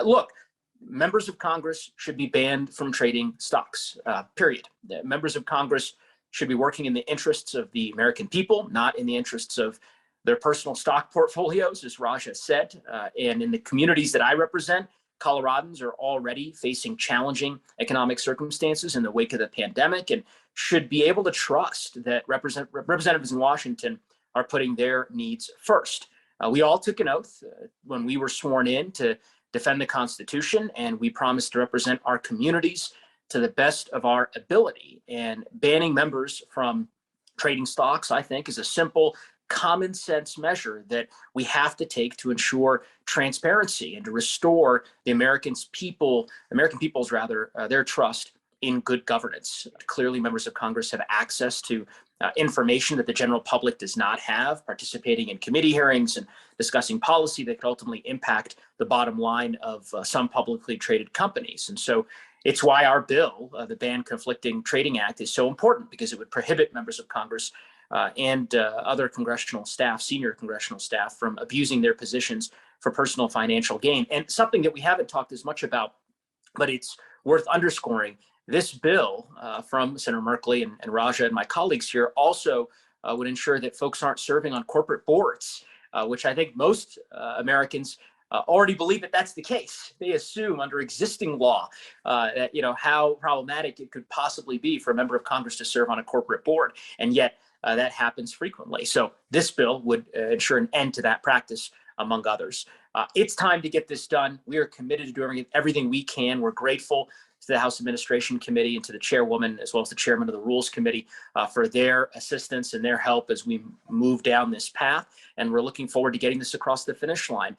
Look, members of Congress should be banned from trading stocks, period. The members of Congress should be working in the interests of the American people, not in the interests of their personal stock portfolios, as Raja said. And in the communities that I represent, Coloradans are already facing challenging economic circumstances in the wake of the pandemic and should be able to trust that representatives in Washington are putting their needs first. We all took an oath when we were sworn in to defend the Constitution, and we promised to represent our communities to the best of our ability. And banning members from trading stocks, I think, is a simple, common sense measure that we have to take to ensure transparency and to restore the American people's their trust in good governance. Clearly, members of Congress have access to information that the general public does not have, participating in committee hearings and discussing policy that could ultimately impact the bottom line of some publicly traded companies. And so it's why our bill, the Ban Conflicting Trading Act, is so important, because it would prohibit members of Congress and other congressional staff, senior congressional staff, from abusing their positions for personal financial gain. And something that we haven't talked as much about, but it's worth underscoring, this bill from Senator Merkley and Raja and my colleagues here also would ensure that folks aren't serving on corporate boards, which I think most Americans already believe that that's the case. They assume under existing law that, how problematic it could possibly be for a member of Congress to serve on a corporate board. And yet that happens frequently. So this bill would ensure an end to that practice, among others. It's time to get this done. We are committed to doing everything we can. We're grateful to the House Administration Committee and to the chairwoman, as well as the chairman of the Rules Committee, for their assistance and their help as we move down this path. And we're looking forward to getting this across the finish line.